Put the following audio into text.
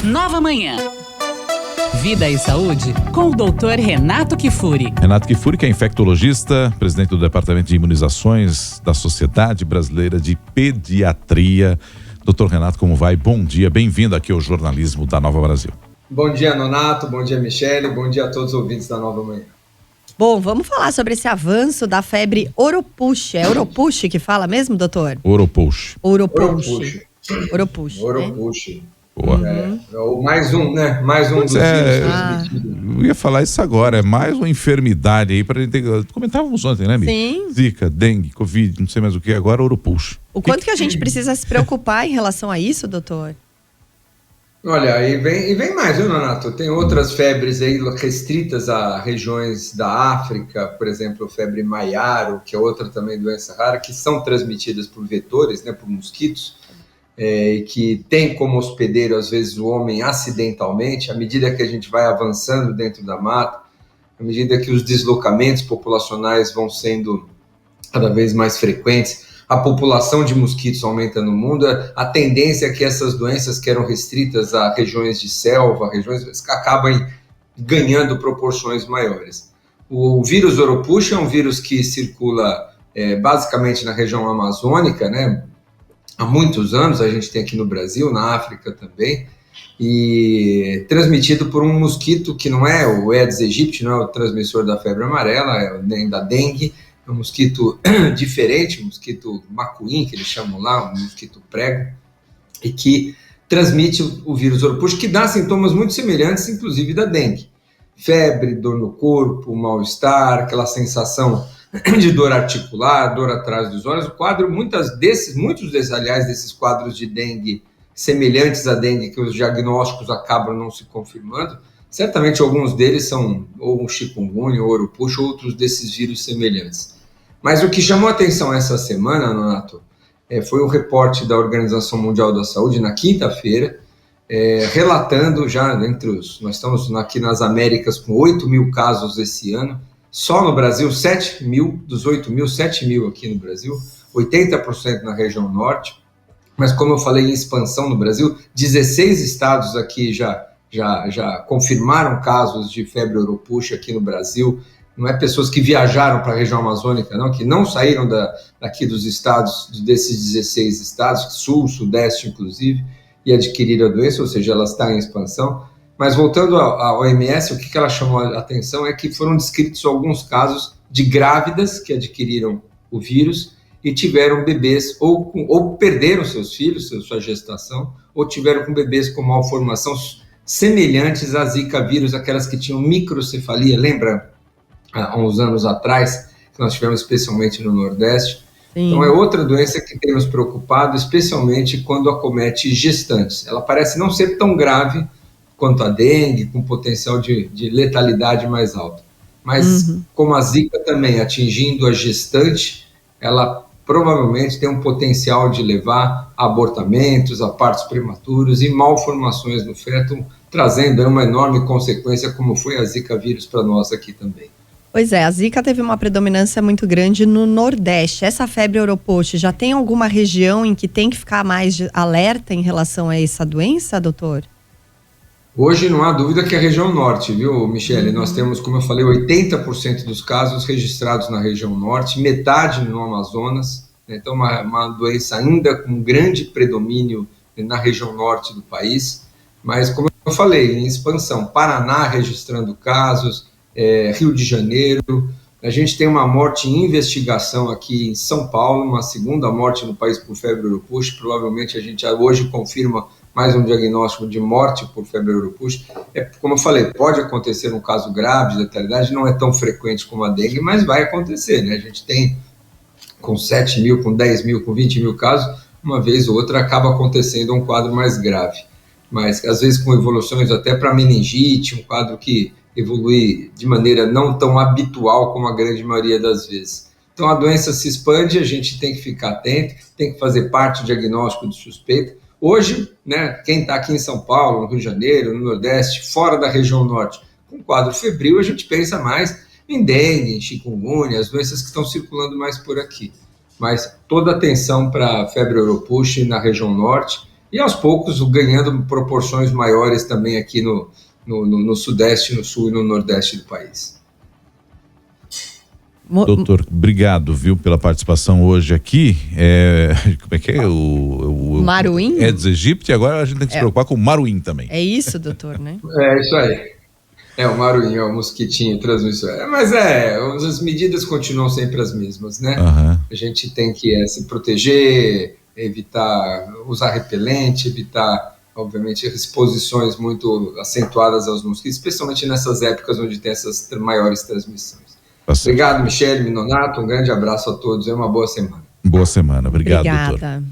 Nova Manhã. Vida e Saúde com o Dr. Renato Kifuri. Renato Kifuri, que é infectologista, presidente do Departamento de Imunizações da Sociedade Brasileira de Pediatria. Doutor Renato, como vai? Bom dia, bem-vindo aqui ao jornalismo da Nova Brasil. Bom dia, Nonato, bom dia, Michele, bom dia a todos os ouvintes da Nova Manhã. Bom, vamos falar sobre esse avanço da febre Oropouche. É Oropouche que fala mesmo, doutor? Oropouche. Oropouche. Boa. Mais um, né? Mais um dos vírus transmitidos. Eu ia falar isso agora, é mais uma enfermidade aí pra gente. Comentávamos ontem, né, amigo? Sim. Zika, dengue, Covid, não sei mais o que, agora Oropouche. O quanto que a gente precisa se preocupar em relação a isso, doutor? Olha, e vem mais, viu, Nonato? Tem outras febres aí restritas a regiões da África, por exemplo, febre Maiaro, que é outra também doença rara, que são transmitidas por vetores, né, por mosquitos, e que tem como hospedeiro, às vezes, o homem acidentalmente. À medida que a gente vai avançando dentro da mata, à medida que os deslocamentos populacionais vão sendo cada vez mais frequentes, a população de mosquitos aumenta no mundo, a tendência é que essas doenças que eram restritas a regiões de selva, acabam ganhando proporções maiores. O vírus Oropouche é um vírus que circula basicamente na região amazônica, né? Há muitos anos, a gente tem aqui no Brasil, na África também, e transmitido por um mosquito que não é o Aedes aegypti, não é o transmissor da febre amarela, nem da dengue. É um mosquito diferente, um mosquito macuim, que eles chamam lá, um mosquito prego, e que transmite o vírus Oropouche, que dá sintomas muito semelhantes, inclusive da dengue. Febre, dor no corpo, mal-estar, aquela sensação de dor articular, dor atrás dos olhos. O quadro, muitos desses, aliás, desses quadros de dengue semelhantes à dengue, que os diagnósticos acabam não se confirmando, certamente alguns deles são ou um chikungunya, ou Oropouche, ou outros desses vírus semelhantes. Mas o que chamou a atenção essa semana, Nonato, foi o reporte da Organização Mundial da Saúde na quinta-feira, relatando já nós estamos aqui nas Américas com 8 mil casos esse ano, só no Brasil 7 mil, dos 8 mil, 7 mil aqui no Brasil, 80% na região norte, mas como eu falei em expansão no Brasil, 16 estados aqui já confirmaram casos de febre Oropouche aqui no Brasil. Não é pessoas que viajaram para a região amazônica, não, que não saíram daqui dos estados, desses 16 estados, sul, sudeste inclusive, e adquiriram a doença, ou seja, ela está em expansão. Mas voltando à OMS, o que ela chamou a atenção é que foram descritos alguns casos de grávidas que adquiriram o vírus e tiveram bebês, ou perderam seus filhos, sua gestação, ou tiveram com bebês com malformação semelhantes a Zika vírus, aquelas que tinham microcefalia, lembra? Há uns anos atrás, que nós tivemos especialmente no Nordeste. Sim. Então é outra doença que tem nos preocupado, especialmente quando acomete gestantes. Ela parece não ser tão grave quanto a dengue, com potencial de letalidade mais alto. Mas como a Zika também atingindo a gestante, ela provavelmente tem um potencial de levar a abortamentos, a partos prematuros e malformações no feto, trazendo uma enorme consequência, como foi a Zika vírus para nós aqui também. Pois é, a Zika teve uma predominância muito grande no Nordeste. Essa febre Oropouche, já tem alguma região em que tem que ficar mais alerta em relação a essa doença, doutor? Hoje não há dúvida que é a região norte, viu, Michele? Nós temos, como eu falei, 80% dos casos registrados na região norte, metade no Amazonas, né? Então uma doença ainda com grande predomínio na região norte do país, mas como eu falei, em expansão, Paraná registrando casos, Rio de Janeiro, a gente tem uma morte em investigação aqui em São Paulo, uma segunda morte no país por febre Oropouche, provavelmente a gente hoje confirma mais um diagnóstico de morte por febre Oropouche. Como eu falei, pode acontecer um caso grave de letalidade, não é tão frequente como a dengue, mas vai acontecer, né? A gente tem com 7 mil, com 10 mil, com 20 mil casos, uma vez ou outra acaba acontecendo um quadro mais grave, mas às vezes com evoluções até para meningite, um quadro que evolui de maneira não tão habitual como a grande maioria das vezes. Então a doença se expande, a gente tem que ficar atento, tem que fazer parte do diagnóstico de suspeita. Hoje, né, quem está aqui em São Paulo, no Rio de Janeiro, no Nordeste, fora da região norte, com quadro febril, a gente pensa mais em dengue, em chikungunya, as doenças que estão circulando mais por aqui. Mas toda atenção para a febre Oropouche na região norte, e aos poucos ganhando proporções maiores também aqui no Sudeste, no Sul e no Nordeste do país. Doutor, obrigado, viu, pela participação hoje aqui. Como é que é? O Maruim? Aedes aegypti, agora a gente tem que se preocupar com o Maruim também. É isso, doutor, né? É isso aí. O Maruim, o mosquitinho transmissor. Mas as medidas continuam sempre as mesmas, né? Uhum. A gente tem que se proteger, evitar usar repelente, evitar, obviamente, exposições muito acentuadas aos mosquitos, especialmente nessas épocas onde tem essas maiores transmissões. Obrigado, Michele, Minonato, um grande abraço a todos e uma boa semana. Boa semana, obrigado, doutor. Obrigada.